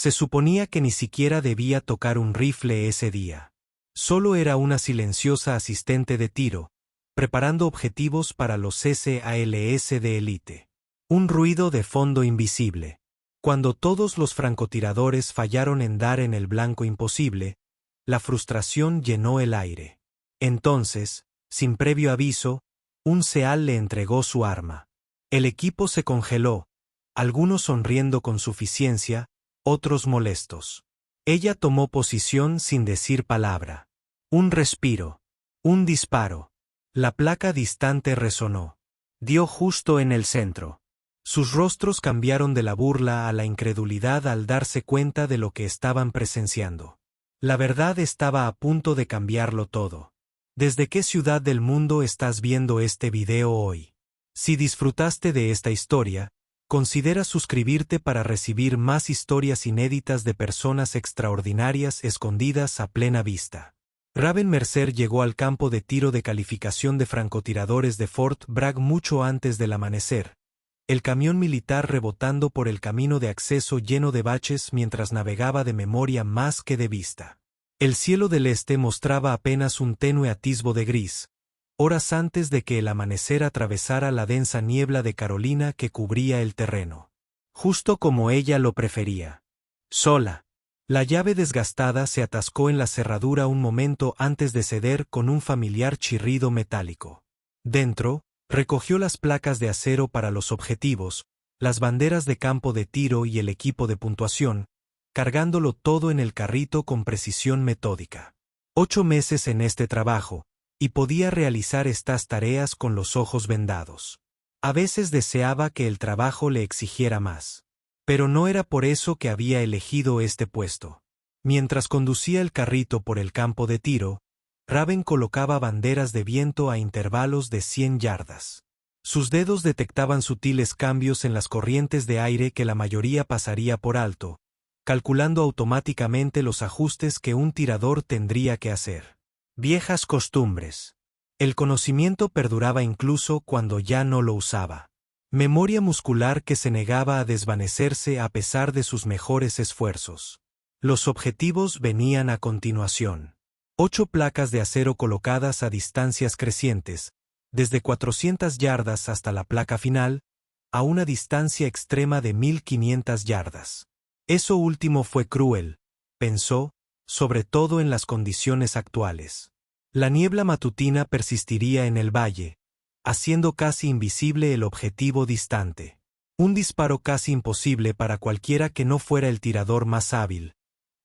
Se suponía que ni siquiera debía tocar un rifle ese día. Solo era una silenciosa asistente de tiro, preparando objetivos para los SALS de élite. Un ruido de fondo invisible. Cuando todos los francotiradores fallaron en dar en el blanco imposible, la frustración llenó el aire. Entonces, sin previo aviso, un SEAL le entregó su arma. El equipo se congeló, algunos sonriendo con suficiencia, otros molestos. Ella tomó posición sin decir palabra. Un respiro. Un disparo. La placa distante resonó. Dio justo en el centro. Sus rostros cambiaron de la burla a la incredulidad al darse cuenta de lo que estaban presenciando. La verdad estaba a punto de cambiarlo todo. ¿Desde qué ciudad del mundo estás viendo este video hoy? Si disfrutaste de esta historia, considera suscribirte para recibir más historias inéditas de personas extraordinarias escondidas a plena vista. Raven Mercer llegó al campo de tiro de calificación de francotiradores de Fort Bragg mucho antes del amanecer, el camión militar rebotando por el camino de acceso lleno de baches mientras navegaba de memoria más que de vista. El cielo del este mostraba apenas un tenue atisbo de gris, horas antes de que el amanecer atravesara la densa niebla de Carolina que cubría el terreno. Justo como ella lo prefería. Sola. La llave desgastada se atascó en la cerradura un momento antes de ceder con un familiar chirrido metálico. Dentro, recogió las placas de acero para los objetivos, las banderas de campo de tiro y el equipo de puntuación, cargándolo todo en el carrito con precisión metódica. 8 meses en este trabajo, y podía realizar estas tareas con los ojos vendados. A veces deseaba que el trabajo le exigiera más. Pero no era por eso que había elegido este puesto. Mientras conducía el carrito por el campo de tiro, Raven colocaba banderas de viento a intervalos de 100 yardas. Sus dedos detectaban sutiles cambios en las corrientes de aire que la mayoría pasaría por alto, calculando automáticamente los ajustes que un tirador tendría que hacer. Viejas costumbres. El conocimiento perduraba incluso cuando ya no lo usaba. Memoria muscular que se negaba a desvanecerse a pesar de sus mejores esfuerzos. Los objetivos venían a continuación. 8 placas de acero colocadas a distancias crecientes, desde 400 yardas hasta la placa final, a una distancia extrema de 1500 yardas. Eso último fue cruel, pensó, sobre todo en las condiciones actuales. La niebla matutina persistiría en el valle, haciendo casi invisible el objetivo distante. Un disparo casi imposible para cualquiera que no fuera el tirador más hábil,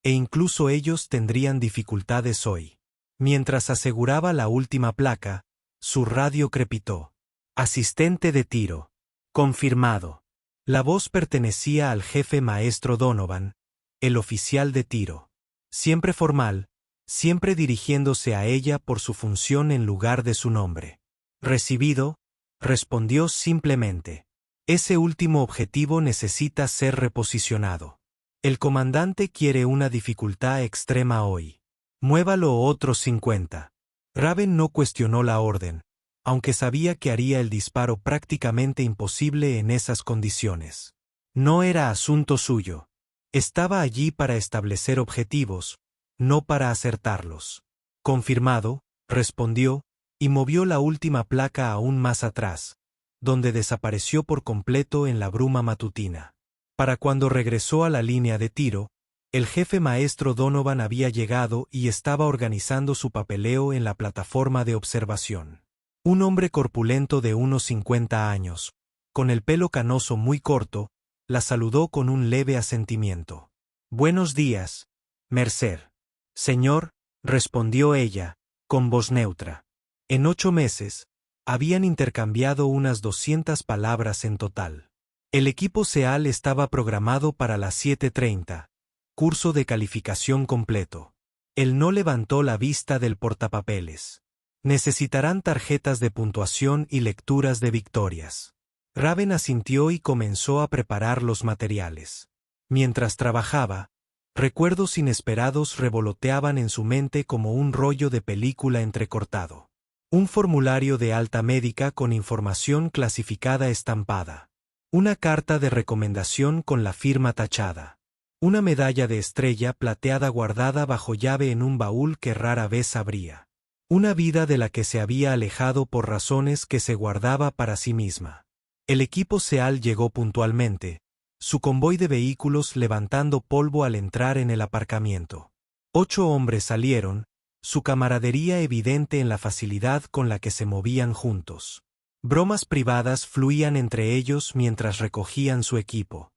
e incluso ellos tendrían dificultades hoy. Mientras aseguraba la última placa, su radio crepitó. Asistente de tiro. Confirmado. La voz pertenecía al jefe maestro Donovan, el oficial de tiro. Siempre formal, siempre dirigiéndose a ella por su función en lugar de su nombre. Recibido, respondió simplemente. Ese último objetivo necesita ser reposicionado. El comandante quiere una dificultad extrema hoy. Muévalo otros 50. Raven no cuestionó la orden, aunque sabía que haría el disparo prácticamente imposible en esas condiciones. No era asunto suyo. Estaba allí para establecer objetivos, no para acertarlos. Confirmado, respondió, y movió la última placa aún más atrás, donde desapareció por completo en la bruma matutina. Para cuando regresó a la línea de tiro, el jefe maestro Donovan había llegado y estaba organizando su papeleo en la plataforma de observación. Un hombre corpulento de unos 50 años, con el pelo canoso muy corto, la saludó con un leve asentimiento. «Buenos días, Mercer». «Señor», respondió ella, con voz neutra. En 8 meses, habían intercambiado unas 200 palabras en total. El equipo SEAL estaba programado para las 7:30, curso de calificación completo. Él no levantó la vista del portapapeles. Necesitarán tarjetas de puntuación y lecturas de victorias. Raven asintió y comenzó a preparar los materiales. Mientras trabajaba, recuerdos inesperados revoloteaban en su mente como un rollo de película entrecortado. Un formulario de alta médica con información clasificada estampada. Una carta de recomendación con la firma tachada. Una medalla de estrella plateada guardada bajo llave en un baúl que rara vez abría. Una vida de la que se había alejado por razones que se guardaba para sí misma. El equipo SEAL llegó puntualmente, su convoy de vehículos levantando polvo al entrar en el aparcamiento. 8 hombres salieron, su camaradería evidente en la facilidad con la que se movían juntos. Bromas privadas fluían entre ellos mientras recogían su equipo.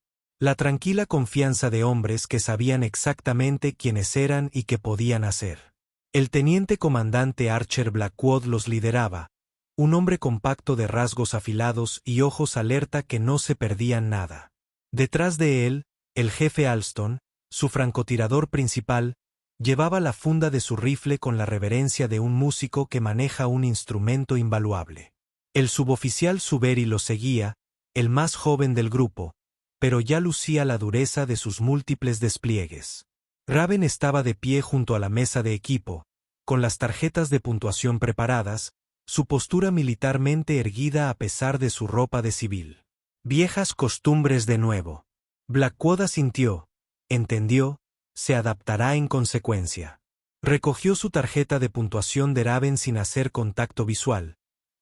La tranquila confianza de hombres que sabían exactamente quiénes eran y qué podían hacer. El teniente comandante Archer Blackwood los lideraba, un hombre compacto de rasgos afilados y ojos alerta que no se perdían nada. Detrás de él, el jefe Alston, su francotirador principal, llevaba la funda de su rifle con la reverencia de un músico que maneja un instrumento invaluable. El suboficial Suberi lo seguía, el más joven del grupo, pero ya lucía la dureza de sus múltiples despliegues. Raven estaba de pie junto a la mesa de equipo, con las tarjetas de puntuación preparadas, su postura militarmente erguida a pesar de su ropa de civil. Viejas costumbres de nuevo. Blackwood asintió, entendió, se adaptará en consecuencia. Recogió su tarjeta de puntuación de Raven sin hacer contacto visual,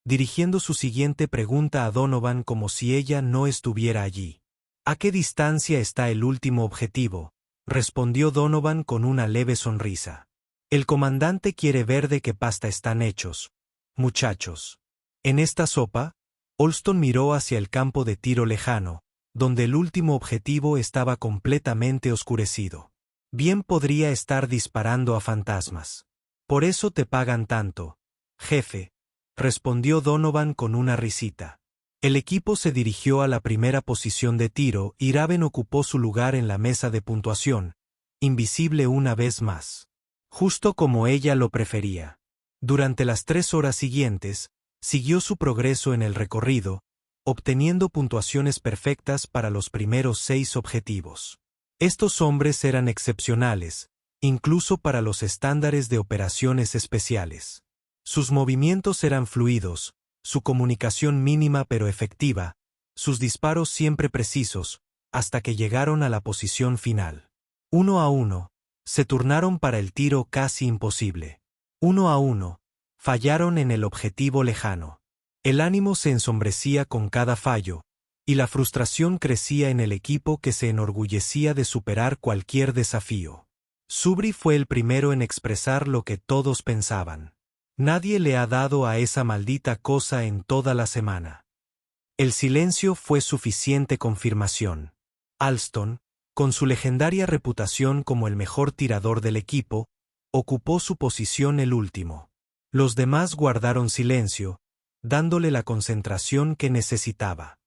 dirigiendo su siguiente pregunta a Donovan como si ella no estuviera allí. ¿A qué distancia está el último objetivo?, respondió Donovan con una leve sonrisa. El comandante quiere ver de qué pasta están hechos, muchachos. En esta sopa, Alston miró hacia el campo de tiro lejano, donde el último objetivo estaba completamente oscurecido. Bien podría estar disparando a fantasmas. Por eso te pagan tanto, jefe, respondió Donovan con una risita. El equipo se dirigió a la primera posición de tiro y Raven ocupó su lugar en la mesa de puntuación, invisible una vez más. Justo como ella lo prefería. Durante las 3 horas siguientes, siguió su progreso en el recorrido, obteniendo puntuaciones perfectas para los primeros 6 objetivos. Estos hombres eran excepcionales, incluso para los estándares de operaciones especiales. Sus movimientos eran fluidos, su comunicación mínima pero efectiva, sus disparos siempre precisos, hasta que llegaron a la posición final. 1 a 1, se turnaron para el tiro casi imposible. 1 a 1, fallaron en el objetivo lejano. El ánimo se ensombrecía con cada fallo, y la frustración crecía en el equipo que se enorgullecía de superar cualquier desafío. Subri fue el primero en expresar lo que todos pensaban. Nadie le ha dado a esa maldita cosa en toda la semana. El silencio fue suficiente confirmación. Alston, con su legendaria reputación como el mejor tirador del equipo, ocupó su posición el último. Los demás guardaron silencio, dándole la concentración que necesitaba.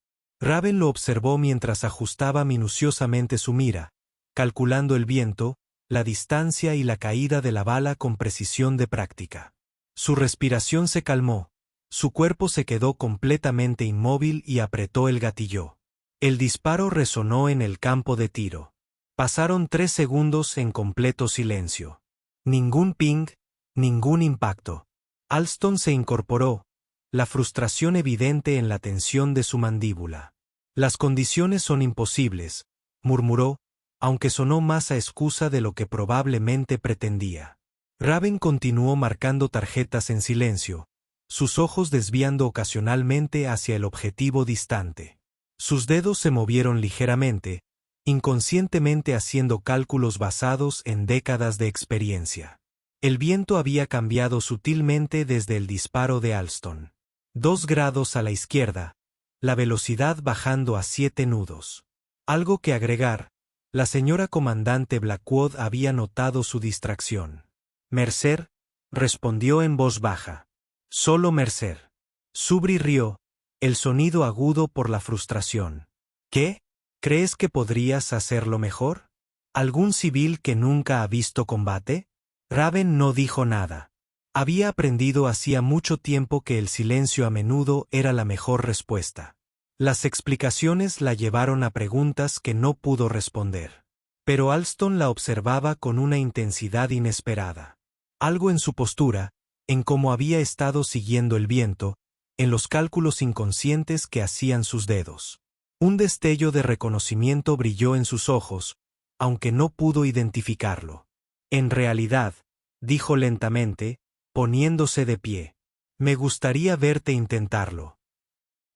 Raven lo observó mientras ajustaba minuciosamente su mira, calculando el viento, la distancia y la caída de la bala con precisión de práctica. Su respiración se calmó, su cuerpo se quedó completamente inmóvil y apretó el gatillo. El disparo resonó en el campo de tiro. Pasaron 3 segundos en completo silencio. Ningún ping, ningún impacto. Alston se incorporó, la frustración evidente en la tensión de su mandíbula. Las condiciones son imposibles, murmuró, aunque sonó más a excusa de lo que probablemente pretendía. Raven continuó marcando tarjetas en silencio, sus ojos desviando ocasionalmente hacia el objetivo distante. Sus dedos se movieron ligeramente, inconscientemente haciendo cálculos basados en décadas de experiencia. El viento había cambiado sutilmente desde el disparo de Alston. 2 grados a la izquierda, la velocidad bajando a 7 nudos. Algo que agregar, la señora comandante Blackwood había notado su distracción. Mercer, respondió en voz baja. Solo Mercer. Subri rió, el sonido agudo por la frustración. ¿Qué? ¿Crees que podrías hacerlo mejor? ¿Algún civil que nunca ha visto combate? Raven no dijo nada. Había aprendido hacía mucho tiempo que el silencio a menudo era la mejor respuesta. Las explicaciones la llevaron a preguntas que no pudo responder. Pero Alston la observaba con una intensidad inesperada. Algo en su postura, en cómo había estado siguiendo el viento, en los cálculos inconscientes que hacían sus dedos. Un destello de reconocimiento brilló en sus ojos, aunque no pudo identificarlo. En realidad, dijo lentamente, poniéndose de pie, me gustaría verte intentarlo.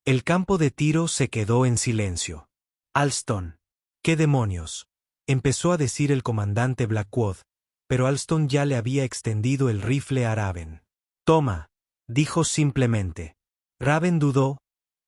El campo de tiro se quedó en silencio. Alston. ¿Qué demonios? Empezó a decir el comandante Blackwood, pero Alston ya le había extendido el rifle a Raven. Toma, dijo simplemente. Raven dudó,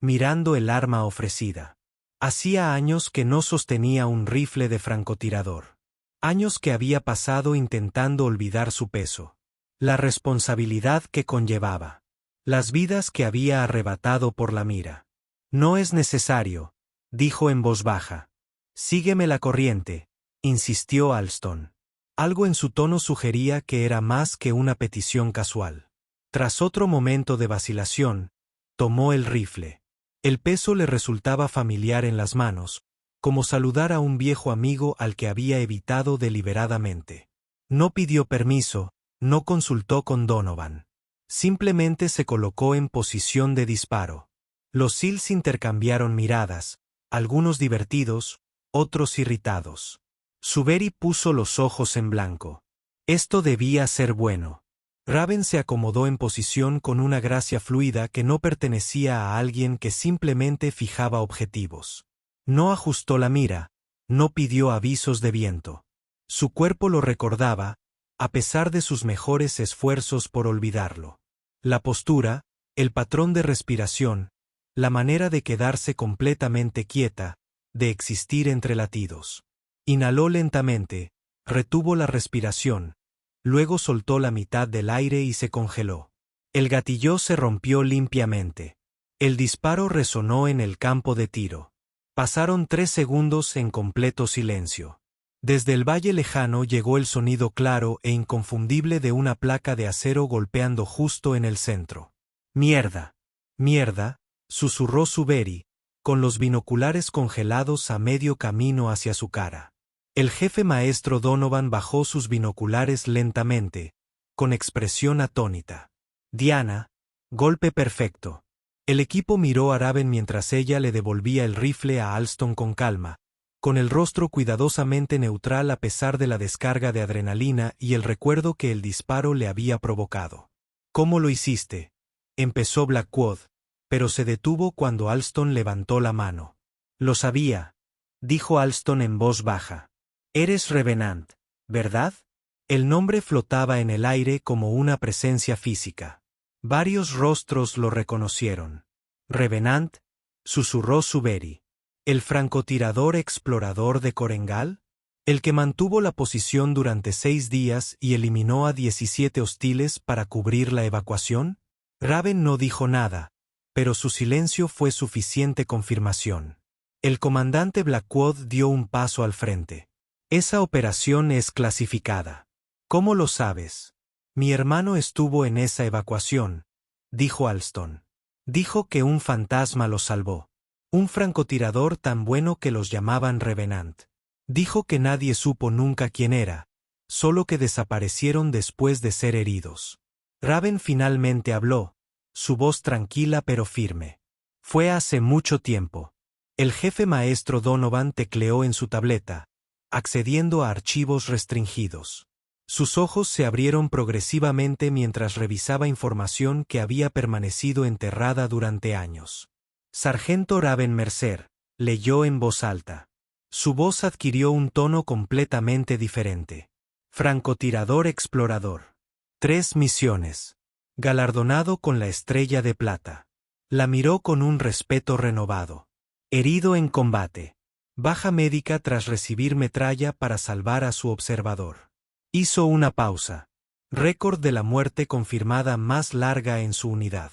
mirando el arma ofrecida. Hacía años que no sostenía un rifle de francotirador. Años que había pasado intentando olvidar su peso. La responsabilidad que conllevaba. Las vidas que había arrebatado por la mira. No es necesario, dijo en voz baja. Sígueme la corriente, insistió Alston. Algo en su tono sugería que era más que una petición casual. Tras otro momento de vacilación, tomó el rifle. El peso le resultaba familiar en las manos, como saludar a un viejo amigo al que había evitado deliberadamente. No pidió permiso, no consultó con Donovan. Simplemente se colocó en posición de disparo. Los SEALs intercambiaron miradas, algunos divertidos, otros irritados. Suberi puso los ojos en blanco. Esto debía ser bueno. Raven se acomodó en posición con una gracia fluida que no pertenecía a alguien que simplemente fijaba objetivos. No ajustó la mira, no pidió avisos de viento. Su cuerpo lo recordaba, a pesar de sus mejores esfuerzos por olvidarlo. La postura, el patrón de respiración, la manera de quedarse completamente quieta, de existir entre latidos. Inhaló lentamente, retuvo la respiración, luego soltó la mitad del aire y se congeló. El gatillo se rompió limpiamente. El disparo resonó en el campo de tiro. Pasaron 3 segundos en completo silencio. Desde el valle lejano llegó el sonido claro e inconfundible de una placa de acero golpeando justo en el centro. «Mierda, mierda», susurró Suberi, con los binoculares congelados a medio camino hacia su cara. El jefe maestro Donovan bajó sus binoculares lentamente, con expresión atónita. «Diana, golpe perfecto». El equipo miró a Raven mientras ella le devolvía el rifle a Alston con calma, con el rostro cuidadosamente neutral a pesar de la descarga de adrenalina y el recuerdo que el disparo le había provocado. «¿Cómo lo hiciste?», empezó Blackwood, pero se detuvo cuando Alston levantó la mano. «Lo sabía», dijo Alston en voz baja. «Eres Revenant, ¿verdad?». El nombre flotaba en el aire como una presencia física. Varios rostros lo reconocieron. «¿Revenant?», susurró Suberi. ¿El francotirador explorador de Korengal? ¿El que mantuvo la posición durante 6 días y eliminó a 17 hostiles para cubrir la evacuación? Raven no dijo nada, pero su silencio fue suficiente confirmación. El comandante Blackwood dio un paso al frente. «Esa operación es clasificada». «¿Cómo lo sabes?». «Mi hermano estuvo en esa evacuación», dijo Alston. «Dijo que un fantasma lo salvó. Un francotirador tan bueno que los llamaban Revenant. Dijo que nadie supo nunca quién era, solo que desaparecieron después de ser heridos». Raven finalmente habló, su voz tranquila pero firme. «Fue hace mucho tiempo». El jefe maestro Donovan tecleó en su tableta, accediendo a archivos restringidos. Sus ojos se abrieron progresivamente mientras revisaba información que había permanecido enterrada durante años. «Sargento Raven Mercer», leyó en voz alta. Su voz adquirió un tono completamente diferente. «Francotirador explorador. 3 misiones. Galardonado con la Estrella de Plata». La miró con un respeto renovado. «Herido en combate. Baja médica tras recibir metralla para salvar a su observador». Hizo una pausa. Récord de la muerte confirmada más larga en su unidad.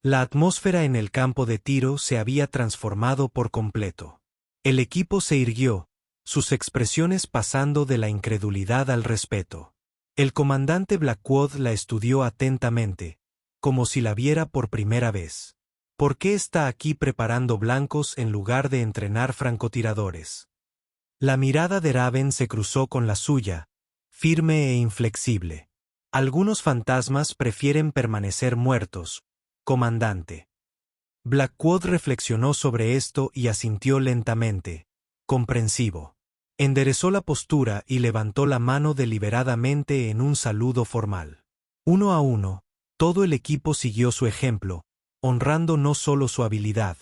La atmósfera en el campo de tiro se había transformado por completo. El equipo se irguió, sus expresiones pasando de la incredulidad al respeto. El comandante Blackwood la estudió atentamente, como si la viera por primera vez. ¿Por qué está aquí preparando blancos en lugar de entrenar francotiradores? La mirada de Raven se cruzó con la suya, firme e inflexible. «Algunos fantasmas prefieren permanecer muertos, comandante». Blackwood reflexionó sobre esto y asintió lentamente, comprensivo. Enderezó la postura y levantó la mano deliberadamente en un saludo formal. Uno a uno, todo el equipo siguió su ejemplo, honrando no solo su habilidad,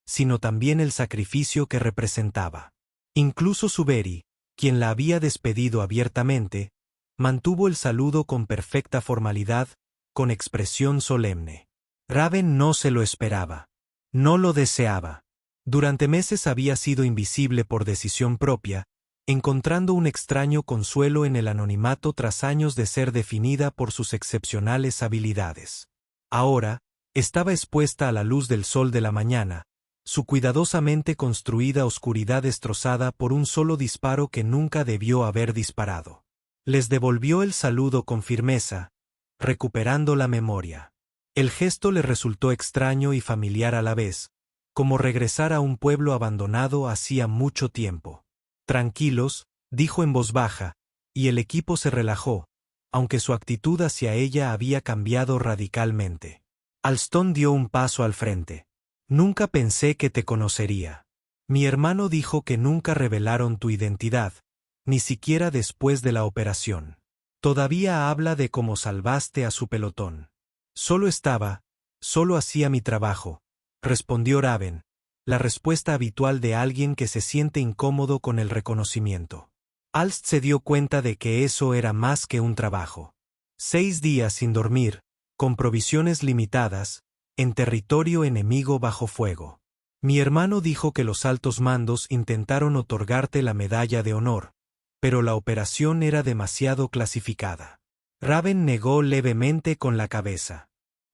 sino también el sacrificio que representaba. Incluso Suberi, quien la había despedido abiertamente, mantuvo el saludo con perfecta formalidad, con expresión solemne. Raven no se lo esperaba. No lo deseaba. Durante meses había sido invisible por decisión propia, encontrando un extraño consuelo en el anonimato tras años de ser definida por sus excepcionales habilidades. Ahora, estaba expuesta a la luz del sol de la mañana, su cuidadosamente construida oscuridad destrozada por un solo disparo que nunca debió haber disparado. Les devolvió el saludo con firmeza, recuperando la memoria. El gesto le resultó extraño y familiar a la vez, como regresar a un pueblo abandonado hacía mucho tiempo. Tranquilos, dijo en voz baja, y el equipo se relajó, aunque su actitud hacia ella había cambiado radicalmente. Alston dio un paso al frente. Nunca pensé que te conocería. Mi hermano dijo que nunca revelaron tu identidad, ni siquiera después de la operación. Todavía habla de cómo salvaste a su pelotón. Solo hacía mi trabajo, respondió Raven, la respuesta habitual de alguien que se siente incómodo con el reconocimiento. Alst se dio cuenta de que eso era más que un trabajo. 6 días sin dormir, con provisiones limitadas, en territorio enemigo bajo fuego. Mi hermano dijo que los altos mandos intentaron otorgarte la medalla de honor, pero la operación era demasiado clasificada. Raven negó levemente con la cabeza.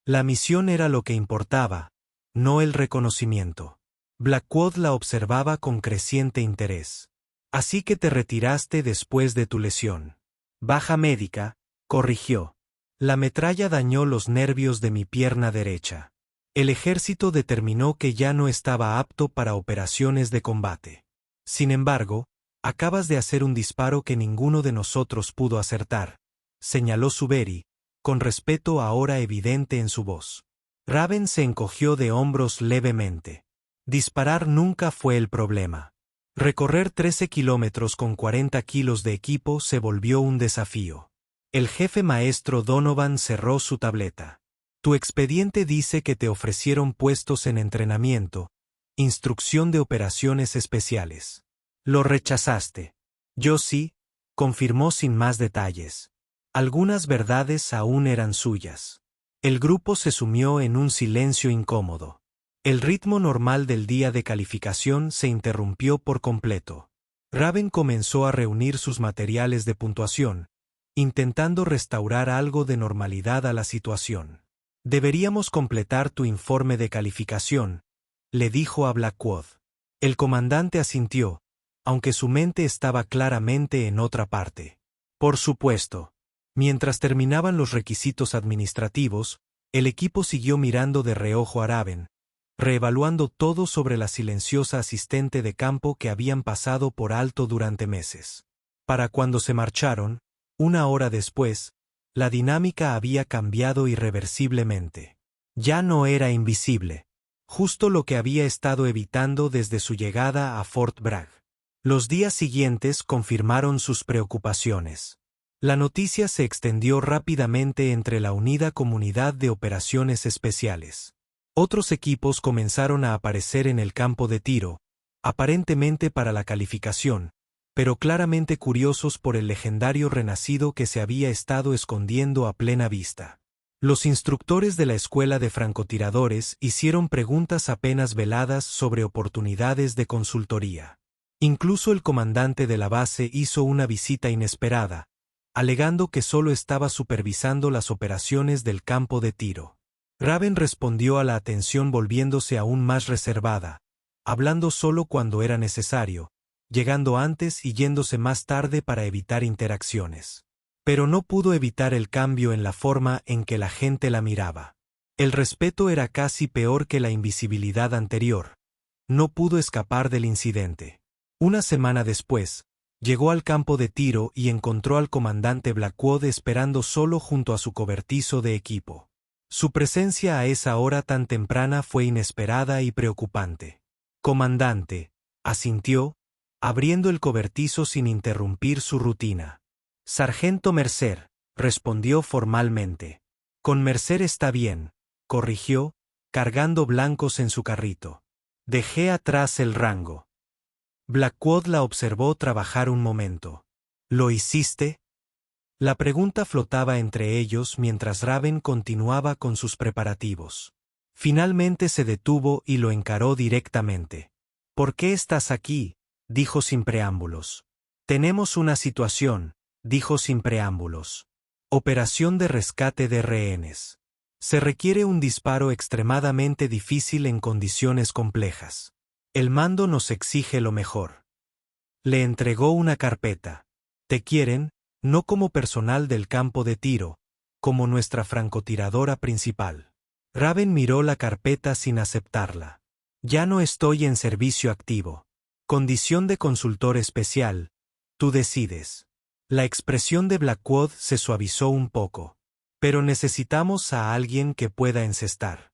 La misión era lo que importaba, no el reconocimiento. Blackwood la observaba con creciente interés. Así que te retiraste después de tu lesión. Baja médica, corrigió. La metralla dañó los nervios de mi pierna derecha. El ejército determinó que ya no estaba apto para operaciones de combate. Sin embargo, acabas de hacer un disparo que ninguno de nosotros pudo acertar, señaló Suberi, con respeto ahora evidente en su voz. Raven se encogió de hombros levemente. Disparar nunca fue el problema. Recorrer 13 kilómetros con 40 kilos de equipo se volvió un desafío. El jefe maestro Donovan cerró su tableta. Tu expediente dice que te ofrecieron puestos en entrenamiento, instrucción de operaciones especiales. Lo rechazaste. Yo sí, confirmó sin más detalles. Algunas verdades aún eran suyas. El grupo se sumió en un silencio incómodo. El ritmo normal del día de calificación se interrumpió por completo. Raven comenzó a reunir sus materiales de puntuación, intentando restaurar algo de normalidad a la situación. Deberíamos completar tu informe de calificación, le dijo a Blackwood. El comandante asintió, aunque su mente estaba claramente en otra parte. Por supuesto. Mientras terminaban los requisitos administrativos, el equipo siguió mirando de reojo a Raven, reevaluando todo sobre la silenciosa asistente de campo que habían pasado por alto durante meses. Para cuando se marcharon, 1 hora después, la dinámica había cambiado irreversiblemente. Ya no era invisible, justo lo que había estado evitando desde su llegada a Fort Bragg. Los días siguientes confirmaron sus preocupaciones. La noticia se extendió rápidamente entre la unida comunidad de operaciones especiales. Otros equipos comenzaron a aparecer en el campo de tiro, aparentemente para la calificación, pero claramente curiosos por el legendario renacido que se había estado escondiendo a plena vista. Los instructores de la escuela de francotiradores hicieron preguntas apenas veladas sobre oportunidades de consultoría. Incluso el comandante de la base hizo una visita inesperada, alegando que solo estaba supervisando las operaciones del campo de tiro. Raven respondió a la atención volviéndose aún más reservada, hablando solo cuando era necesario, llegando antes y yéndose más tarde para evitar interacciones. Pero no pudo evitar el cambio en la forma en que la gente la miraba. El respeto era casi peor que la invisibilidad anterior. No pudo escapar del incidente. Una semana después, llegó al campo de tiro y encontró al comandante Blackwood esperando solo junto a su cobertizo de equipo. Su presencia a esa hora tan temprana fue inesperada y preocupante. Comandante, asintió, abriendo el cobertizo sin interrumpir su rutina. Sargento Mercer, respondió formalmente. Con Mercer está bien, corrigió, cargando blancos en su carrito. Dejé atrás el rango. Blackwood la observó trabajar un momento. ¿Lo hiciste? La pregunta flotaba entre ellos mientras Raven continuaba con sus preparativos. Finalmente se detuvo y lo encaró directamente. ¿Por qué estás aquí?, dijo sin preámbulos. Tenemos una situación, dijo sin preámbulos. Operación de rescate de rehenes. Se requiere un disparo extremadamente difícil en condiciones complejas. El mando nos exige lo mejor. Le entregó una carpeta. Te quieren, no como personal del campo de tiro, como nuestra francotiradora principal. Raven miró la carpeta sin aceptarla. Ya no estoy en servicio activo. Condición de consultor especial. Tú decides. La expresión de Blackwood se suavizó un poco. Pero necesitamos a alguien que pueda encestar.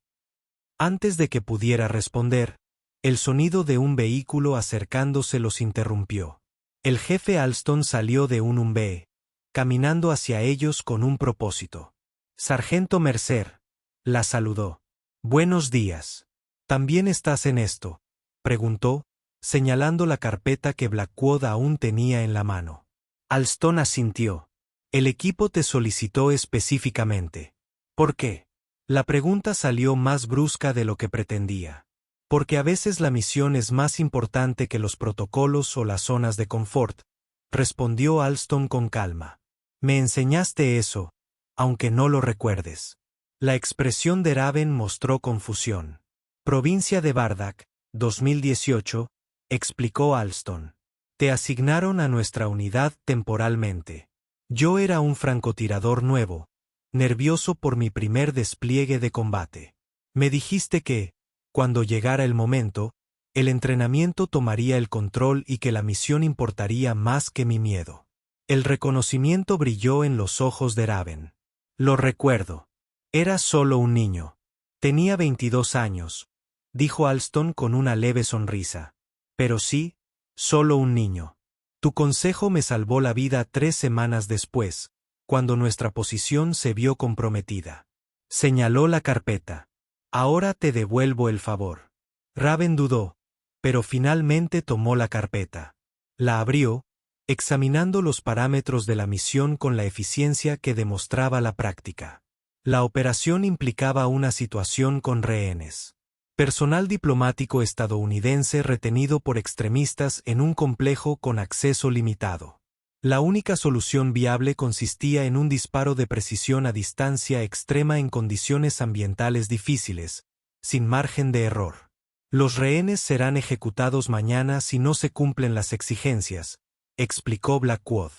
Antes de que pudiera responder, el sonido de un vehículo acercándose los interrumpió. El jefe Alston salió de un Humvee, caminando hacia ellos con un propósito. Sargento Mercer, la saludó. Buenos días. ¿También estás en esto?, preguntó, señalando la carpeta que Blackwood aún tenía en la mano. Alston asintió. El equipo te solicitó específicamente. ¿Por qué? La pregunta salió más brusca de lo que pretendía. Porque a veces la misión es más importante que los protocolos o las zonas de confort, respondió Alston con calma. Me enseñaste eso, aunque no lo recuerdes. La expresión de Raven mostró confusión. Provincia de Bardak, 2018, explicó Alston. Te asignaron a nuestra unidad temporalmente. Yo era un francotirador nuevo, nervioso por mi primer despliegue de combate. Me dijiste que, cuando llegara el momento, el entrenamiento tomaría el control y que la misión importaría más que mi miedo. El reconocimiento brilló en los ojos de Raven. Lo recuerdo. Era solo un niño. Tenía 22 años, dijo Alston con una leve sonrisa. Pero sí, solo un niño. Tu consejo me salvó la vida 3 semanas después, cuando nuestra posición se vio comprometida. Señaló la carpeta. Ahora te devuelvo el favor. Raven dudó, pero finalmente tomó la carpeta. La abrió, examinando los parámetros de la misión con la eficiencia que demostraba la práctica. La operación implicaba una situación con rehenes. Personal diplomático estadounidense retenido por extremistas en un complejo con acceso limitado. La única solución viable consistía en un disparo de precisión a distancia extrema en condiciones ambientales difíciles, sin margen de error. Los rehenes serán ejecutados mañana si no se cumplen las exigencias, explicó Blackwood.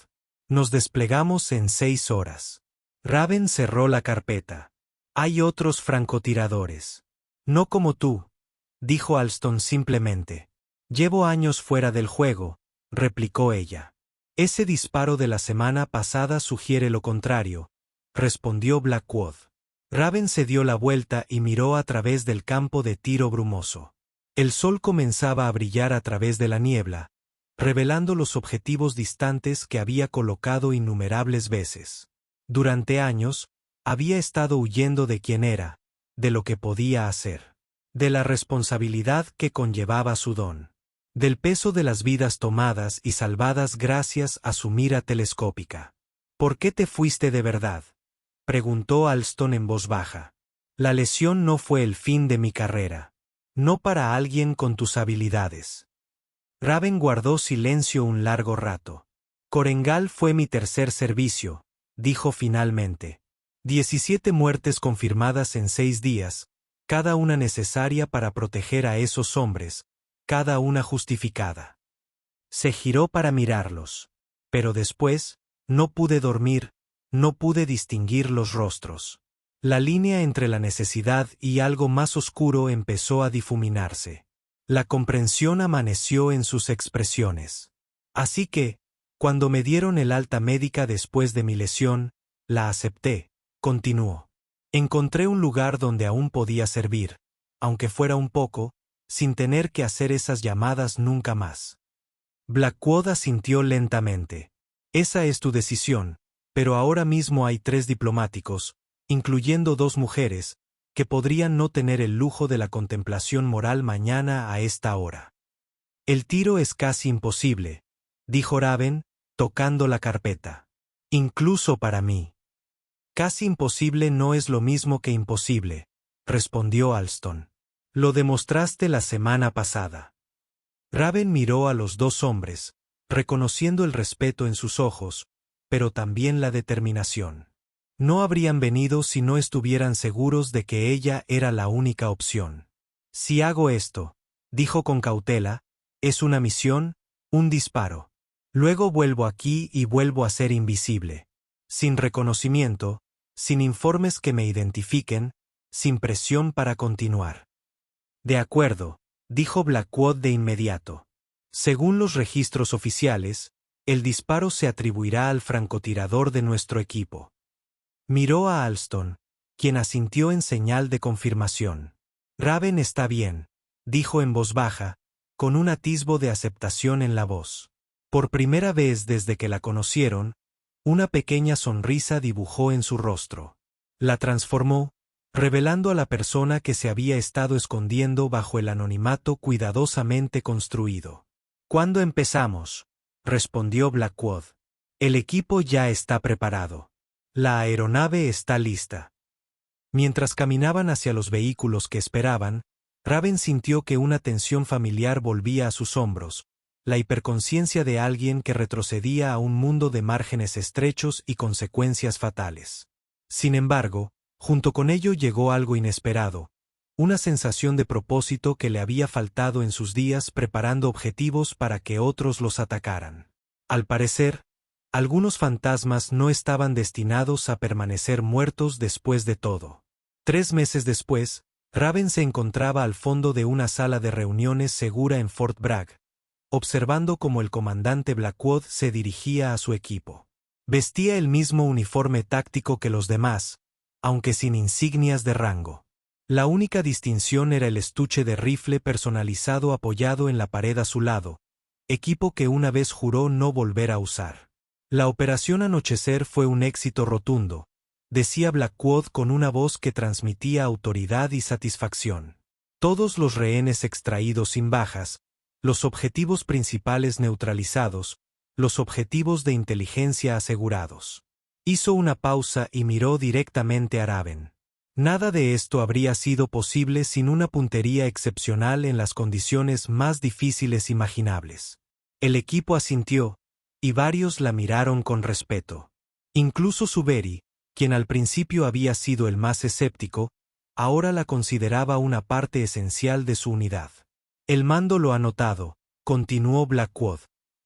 Nos desplegamos en 6 horas. Raven cerró la carpeta. Hay otros francotiradores. No como tú, dijo Alston simplemente. Llevo años fuera del juego, replicó ella. Ese disparo de la semana pasada sugiere lo contrario, respondió Blackwood. Raven se dio la vuelta y miró a través del campo de tiro brumoso. El sol comenzaba a brillar a través de la niebla, revelando los objetivos distantes que había colocado innumerables veces. Durante años, había estado huyendo de quién era, de lo que podía hacer, de la responsabilidad que conllevaba su don, del peso de las vidas tomadas y salvadas gracias a su mira telescópica. ¿Por qué te fuiste de verdad?, preguntó Alston en voz baja. La lesión no fue el fin de mi carrera. No para alguien con tus habilidades. Raven guardó silencio un largo rato. Korengal fue mi tercer servicio, dijo finalmente. 17 muertes confirmadas en 6 días, cada una necesaria para proteger a esos hombres, cada una justificada. Se giró para mirarlos. Pero después, no pude dormir, no pude distinguir los rostros. La línea entre la necesidad y algo más oscuro empezó a difuminarse. La comprensión amaneció en sus expresiones. Así que, cuando me dieron el alta médica después de mi lesión, la acepté, continuó. Encontré un lugar donde aún podía servir, aunque fuera un poco, sin tener que hacer esas llamadas nunca más. Blackwood asintió lentamente. Esa es tu decisión, pero ahora mismo hay 3 diplomáticos, incluyendo 2 mujeres, que podrían no tener el lujo de la contemplación moral mañana a esta hora. El tiro es casi imposible, dijo Raven, tocando la carpeta. Incluso para mí. Casi imposible no es lo mismo que imposible, respondió Alston. Lo demostraste la semana pasada. Raven miró a los 2 hombres, reconociendo el respeto en sus ojos, pero también la determinación. No habrían venido si no estuvieran seguros de que ella era la única opción. Si hago esto, dijo con cautela, es una misión, un disparo. Luego vuelvo aquí y vuelvo a ser invisible. Sin reconocimiento, sin informes que me identifiquen, sin presión para continuar. De acuerdo, dijo Blackwood de inmediato. Según los registros oficiales, el disparo se atribuirá al francotirador de nuestro equipo. Miró a Alston, quien asintió en señal de confirmación. Raven está bien, dijo en voz baja, con un atisbo de aceptación en la voz. Por primera vez desde que la conocieron, una pequeña sonrisa dibujó en su rostro. La transformó, revelando a la persona que se había estado escondiendo bajo el anonimato cuidadosamente construido. «¿Cuándo empezamos?», respondió Blackwood. «El equipo ya está preparado. La aeronave está lista». Mientras caminaban hacia los vehículos que esperaban, Raven sintió que una tensión familiar volvía a sus hombros, la hiperconciencia de alguien que retrocedía a un mundo de márgenes estrechos y consecuencias fatales. Sin embargo, junto con ello llegó algo inesperado, una sensación de propósito que le había faltado en sus días preparando objetivos para que otros los atacaran. Al parecer, algunos fantasmas no estaban destinados a permanecer muertos después de todo. 3 meses después, Raven se encontraba al fondo de una sala de reuniones segura en Fort Bragg, observando cómo el comandante Blackwood se dirigía a su equipo. Vestía el mismo uniforme táctico que los demás, aunque sin insignias de rango. La única distinción era el estuche de rifle personalizado apoyado en la pared a su lado, equipo que una vez juró no volver a usar. La operación Anochecer fue un éxito rotundo, decía Blackwood con una voz que transmitía autoridad y satisfacción. Todos los rehenes extraídos sin bajas, los objetivos principales neutralizados, los objetivos de inteligencia asegurados. Hizo una pausa y miró directamente a Raven. Nada de esto habría sido posible sin una puntería excepcional en las condiciones más difíciles imaginables. El equipo asintió, y varios la miraron con respeto. Incluso Suberi, quien al principio había sido el más escéptico, ahora la consideraba una parte esencial de su unidad. El mando lo ha notado, continuó Blackwood.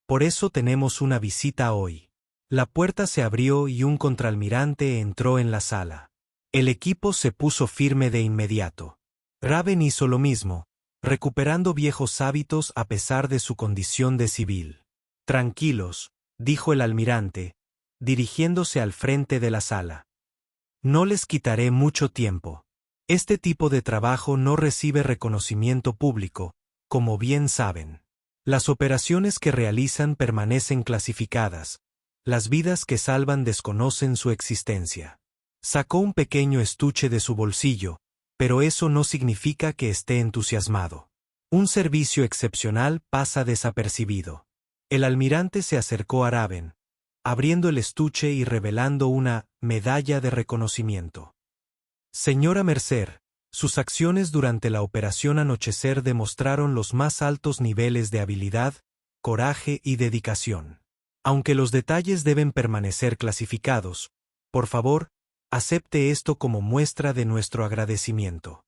Por eso tenemos una visita hoy. La puerta se abrió y un contraalmirante entró en la sala. El equipo se puso firme de inmediato. Raven hizo lo mismo, recuperando viejos hábitos a pesar de su condición de civil. Tranquilos, dijo el almirante, dirigiéndose al frente de la sala. No les quitaré mucho tiempo. Este tipo de trabajo no recibe reconocimiento público, como bien saben. Las operaciones que realizan permanecen clasificadas, las vidas que salvan desconocen su existencia. Sacó un pequeño estuche de su bolsillo, pero eso no significa que esté entusiasmado. Un servicio excepcional pasa desapercibido. El almirante se acercó a Raven, abriendo el estuche y revelando una medalla de reconocimiento. Señora Mercer, sus acciones durante la operación Anochecer demostraron los más altos niveles de habilidad, coraje y dedicación. Aunque los detalles deben permanecer clasificados, por favor, acepte esto como muestra de nuestro agradecimiento.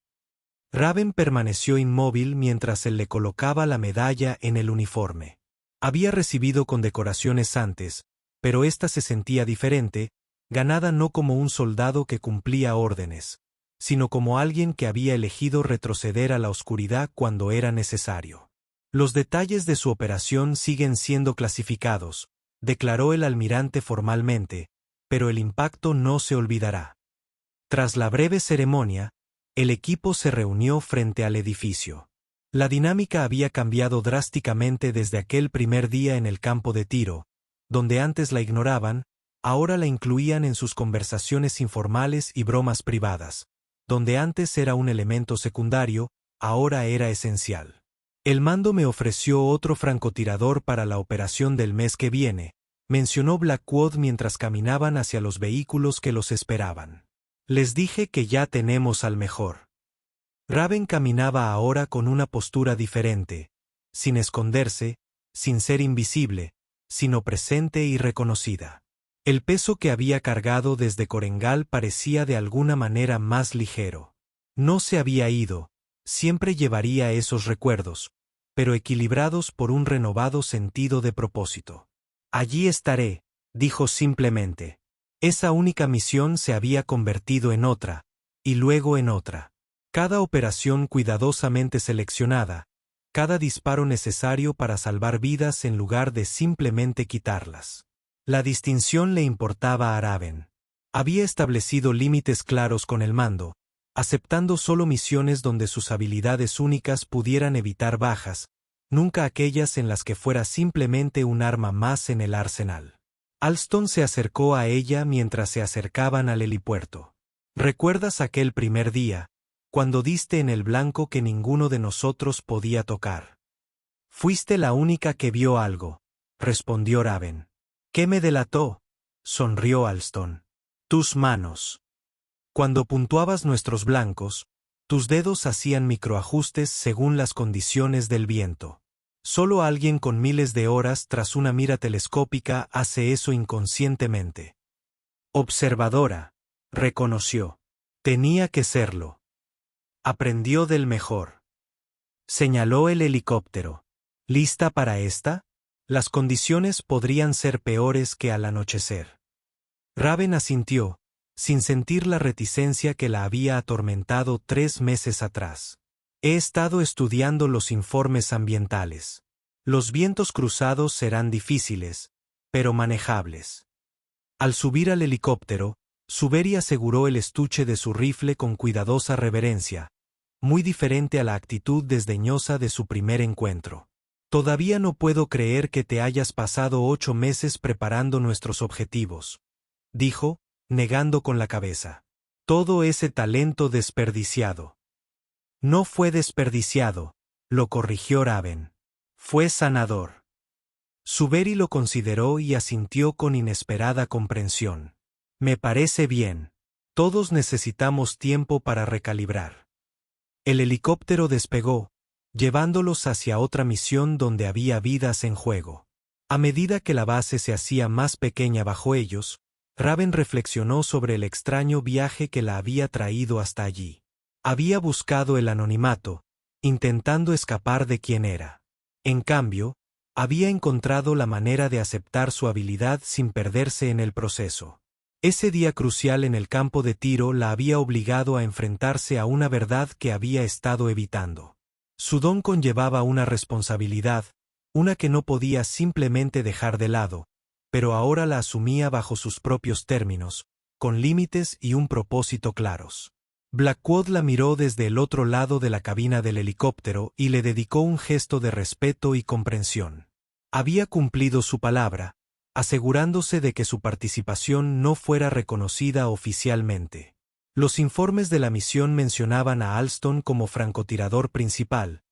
Raven permaneció inmóvil mientras él le colocaba la medalla en el uniforme. Había recibido condecoraciones antes, pero esta se sentía diferente, ganada no como un soldado que cumplía órdenes, sino como alguien que había elegido retroceder a la oscuridad cuando era necesario. Los detalles de su operación siguen siendo clasificados, declaró el almirante formalmente, pero el impacto no se olvidará. Tras la breve ceremonia, el equipo se reunió frente al edificio. La dinámica había cambiado drásticamente desde aquel primer día en el campo de tiro, donde antes la ignoraban, ahora la incluían en sus conversaciones informales y bromas privadas, donde antes era un elemento secundario, ahora era esencial. El mando me ofreció otro francotirador para la operación del mes que viene, mencionó Blackwood mientras caminaban hacia los vehículos que los esperaban. Les dije que ya tenemos al mejor. Raven caminaba ahora con una postura diferente, sin esconderse, sin ser invisible, sino presente y reconocida. El peso que había cargado desde Korengal parecía de alguna manera más ligero. No se había ido, siempre llevaría esos recuerdos, pero equilibrados por un renovado sentido de propósito. Allí estaré, dijo simplemente. Esa única misión se había convertido en otra, y luego en otra. Cada operación cuidadosamente seleccionada, cada disparo necesario para salvar vidas en lugar de simplemente quitarlas. La distinción le importaba a Raven. Había establecido límites claros con el mando, aceptando solo misiones donde sus habilidades únicas pudieran evitar bajas, nunca aquellas en las que fuera simplemente un arma más en el arsenal. Alston se acercó a ella mientras se acercaban al helipuerto. ¿Recuerdas aquel primer día, cuando diste en el blanco que ninguno de nosotros podía tocar? Fuiste la única que vio algo, respondió Raven. ¿Qué me delató? Sonrió Alston. Tus manos. Cuando puntuabas nuestros blancos, tus dedos hacían microajustes según las condiciones del viento. Solo alguien con miles de horas tras una mira telescópica hace eso inconscientemente. Observadora, reconoció. Tenía que serlo. Aprendió del mejor. Señaló el helicóptero. ¿Lista para esta? Las condiciones podrían ser peores que al anochecer. Raven asintió, sin sentir la reticencia que la había atormentado 3 meses atrás. He estado estudiando los informes ambientales. Los vientos cruzados serán difíciles, pero manejables. Al subir al helicóptero, Suberi aseguró el estuche de su rifle con cuidadosa reverencia, muy diferente a la actitud desdeñosa de su primer encuentro. Todavía no puedo creer que te hayas pasado 8 meses preparando nuestros objetivos, dijo, negando con la cabeza. Todo ese talento desperdiciado. No fue desperdiciado, lo corrigió Raven. Fue sanador. Suberi lo consideró y asintió con inesperada comprensión. Me parece bien. Todos necesitamos tiempo para recalibrar. El helicóptero despegó, llevándolos hacia otra misión donde había vidas en juego. A medida que la base se hacía más pequeña bajo ellos, Raven reflexionó sobre el extraño viaje que la había traído hasta allí. Había buscado el anonimato, intentando escapar de quien era. En cambio, había encontrado la manera de aceptar su habilidad sin perderse en el proceso. Ese día crucial en el campo de tiro la había obligado a enfrentarse a una verdad que había estado evitando. Su don conllevaba una responsabilidad, una que no podía simplemente dejar de lado, pero ahora la asumía bajo sus propios términos, con límites y un propósito claros. Blackwood la miró desde el otro lado de la cabina del helicóptero y le dedicó un gesto de respeto y comprensión. Había cumplido su palabra, asegurándose de que su participación no fuera reconocida oficialmente. Los informes de la misión mencionaban a Alston como francotirador principal,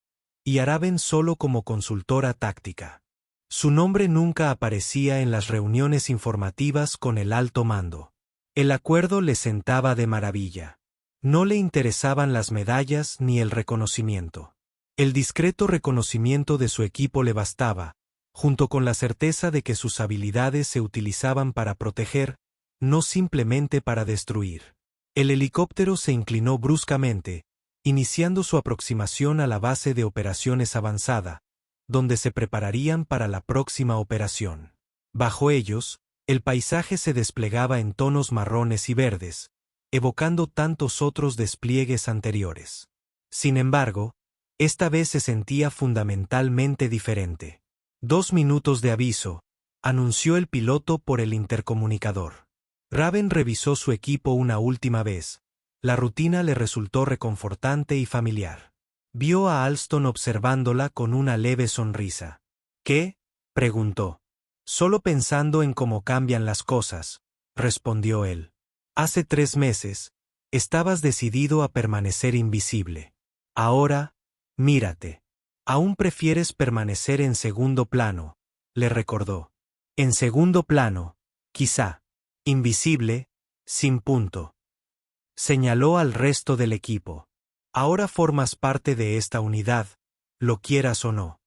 y a Raven solo como consultora táctica. Su nombre nunca aparecía en las reuniones informativas con el alto mando. El acuerdo le sentaba de maravilla. No le interesaban las medallas ni el reconocimiento. El discreto reconocimiento de su equipo le bastaba, junto con la certeza de que sus habilidades se utilizaban para proteger, no simplemente para destruir. El helicóptero se inclinó bruscamente, iniciando su aproximación a la base de operaciones avanzada, donde se prepararían para la próxima operación. Bajo ellos, el paisaje se desplegaba en tonos marrones y verdes, evocando tantos otros despliegues anteriores. Sin embargo, esta vez se sentía fundamentalmente diferente. 2 minutos de aviso, anunció el piloto por el intercomunicador. Raven revisó su equipo una última vez. La rutina le resultó reconfortante y familiar. Vio a Alston observándola con una leve sonrisa. ¿Qué? Preguntó. Solo pensando en cómo cambian las cosas, respondió él. Hace 3 meses, estabas decidido a permanecer invisible. Ahora, mírate. Aún prefieres permanecer en segundo plano, le recordó. En segundo plano, quizá. Invisible, sin punto. Señaló al resto del equipo. Ahora formas parte de esta unidad, lo quieras o no.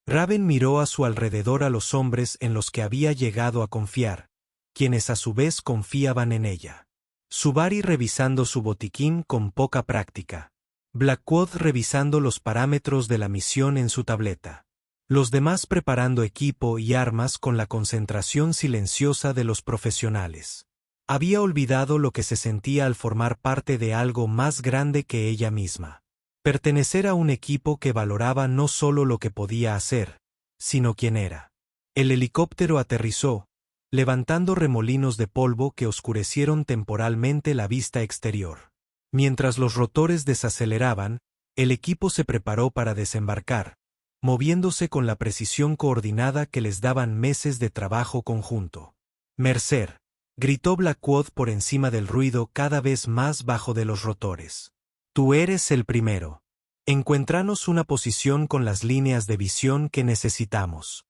Raven miró a su alrededor a los hombres en los que había llegado a confiar, quienes a su vez confiaban en ella. Subari revisando su botiquín con poca práctica. Blackwood revisando los parámetros de la misión en su tableta. Los demás preparando equipo y armas con la concentración silenciosa de los profesionales. Había olvidado lo que se sentía al formar parte de algo más grande que ella misma. Pertenecer a un equipo que valoraba no solo lo que podía hacer, sino quién era. El helicóptero aterrizó, levantando remolinos de polvo que oscurecieron temporalmente la vista exterior. Mientras los rotores desaceleraban, el equipo se preparó para desembarcar, moviéndose con la precisión coordinada que les daban meses de trabajo conjunto. Mercer, gritó Blackwood por encima del ruido cada vez más bajo de los rotores. Tú eres el primero. Encuéntranos una posición con las líneas de visión que necesitamos.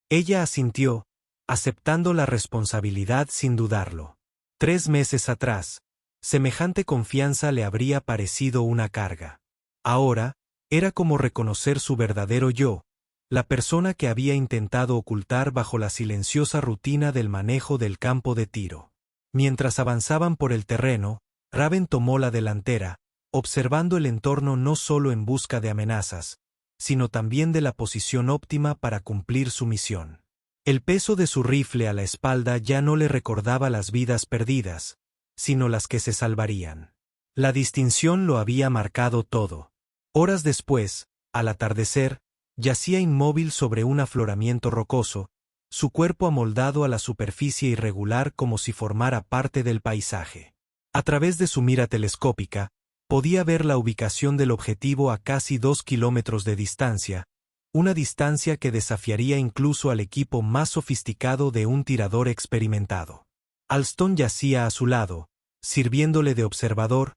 Ella asintió, aceptando la responsabilidad sin dudarlo. 3 meses atrás, semejante confianza le habría parecido una carga. Ahora, era como reconocer su verdadero yo, la persona que había intentado ocultar bajo la silenciosa rutina del manejo del campo de tiro. Mientras avanzaban por el terreno, Raven tomó la delantera, observando el entorno no solo en busca de amenazas, sino también de la posición óptima para cumplir su misión. El peso de su rifle a la espalda ya no le recordaba las vidas perdidas, sino las que se salvarían. La distinción lo había marcado todo. Horas después, al atardecer, yacía inmóvil sobre un afloramiento rocoso, su cuerpo amoldado a la superficie irregular como si formara parte del paisaje. A través de su mira telescópica, podía ver la ubicación del objetivo a casi 2 kilómetros de distancia, una distancia que desafiaría incluso al equipo más sofisticado de un tirador experimentado. Alston yacía a su lado, sirviéndole de observador,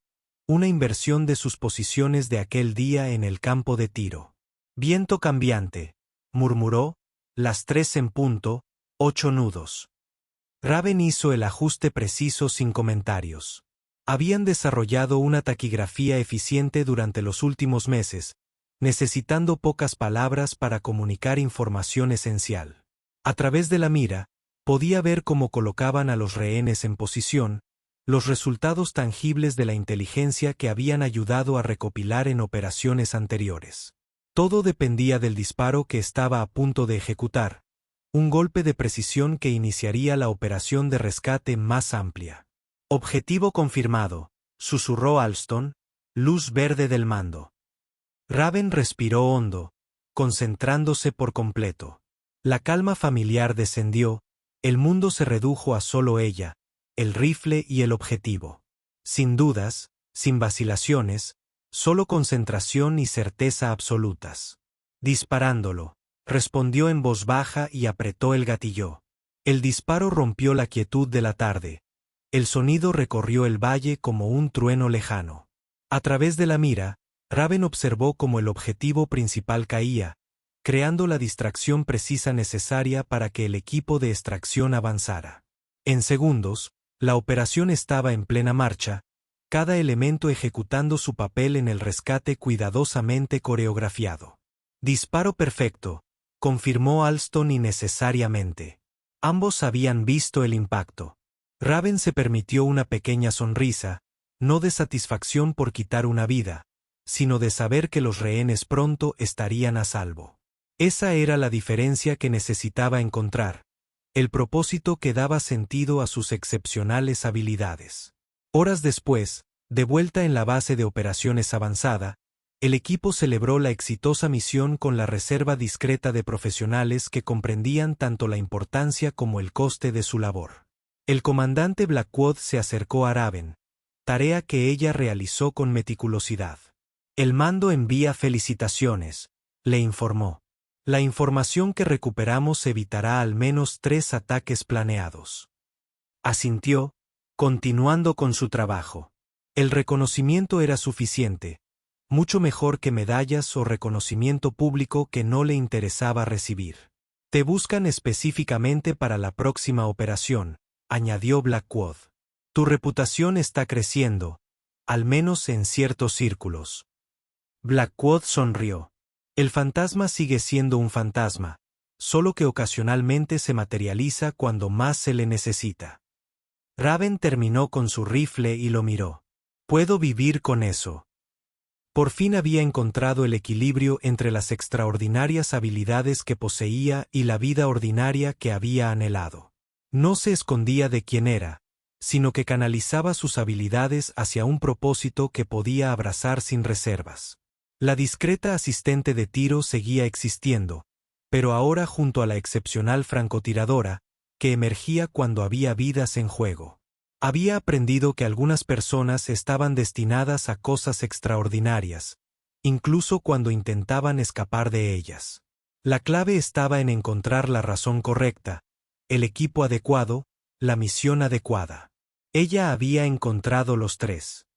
una inversión de sus posiciones de aquel día en el campo de tiro. Viento cambiante, murmuró, las 3 en punto, 8 nudos. Raven hizo el ajuste preciso sin comentarios. Habían desarrollado una taquigrafía eficiente durante los últimos meses, necesitando pocas palabras para comunicar información esencial. A través de la mira, podía ver cómo colocaban a los rehenes en posición, los resultados tangibles de la inteligencia que habían ayudado a recopilar en operaciones anteriores. Todo dependía del disparo que estaba a punto de ejecutar, un golpe de precisión que iniciaría la operación de rescate más amplia. Objetivo confirmado, susurró Alston, luz verde del mando. Raven respiró hondo, concentrándose por completo. La calma familiar descendió, el mundo se redujo a solo ella, el rifle y el objetivo. Sin dudas, sin vacilaciones, solo concentración y certeza absolutas. Disparándolo, respondió en voz baja y apretó el gatillo. El disparo rompió la quietud de la tarde. El sonido recorrió el valle como un trueno lejano. A través de la mira, Raven observó cómo el objetivo principal caía, creando la distracción precisa necesaria para que el equipo de extracción avanzara. En segundos, la operación estaba en plena marcha, cada elemento ejecutando su papel en el rescate cuidadosamente coreografiado. Disparo perfecto, confirmó Alston innecesariamente. Ambos habían visto el impacto. Raven se permitió una pequeña sonrisa, no de satisfacción por quitar una vida, sino de saber que los rehenes pronto estarían a salvo. Esa era la diferencia que necesitaba encontrar, el propósito que daba sentido a sus excepcionales habilidades. Horas después, de vuelta en la base de operaciones avanzada, el equipo celebró la exitosa misión con la reserva discreta de profesionales que comprendían tanto la importancia como el coste de su labor. El comandante Blackwood se acercó a Raven, tarea que ella realizó con meticulosidad. El mando envía felicitaciones, le informó. La información que recuperamos evitará al menos 3 ataques planeados. Asintió, continuando con su trabajo. El reconocimiento era suficiente, mucho mejor que medallas o reconocimiento público que no le interesaba recibir. Te buscan específicamente para la próxima operación, añadió Blackwood. Tu reputación está creciendo, al menos en ciertos círculos. Blackwood sonrió. El fantasma sigue siendo un fantasma, solo que ocasionalmente se materializa cuando más se le necesita. Raven terminó con su rifle y lo miró. Puedo vivir con eso. Por fin había encontrado el equilibrio entre las extraordinarias habilidades que poseía y la vida ordinaria que había anhelado. No se escondía de quién era, sino que canalizaba sus habilidades hacia un propósito que podía abrazar sin reservas. La discreta asistente de tiro seguía existiendo, pero ahora junto a la excepcional francotiradora, que emergía cuando había vidas en juego. Había aprendido que algunas personas estaban destinadas a cosas extraordinarias, incluso cuando intentaban escapar de ellas. La clave estaba en encontrar la razón correcta, el equipo adecuado, la misión adecuada. Ella había encontrado los 3.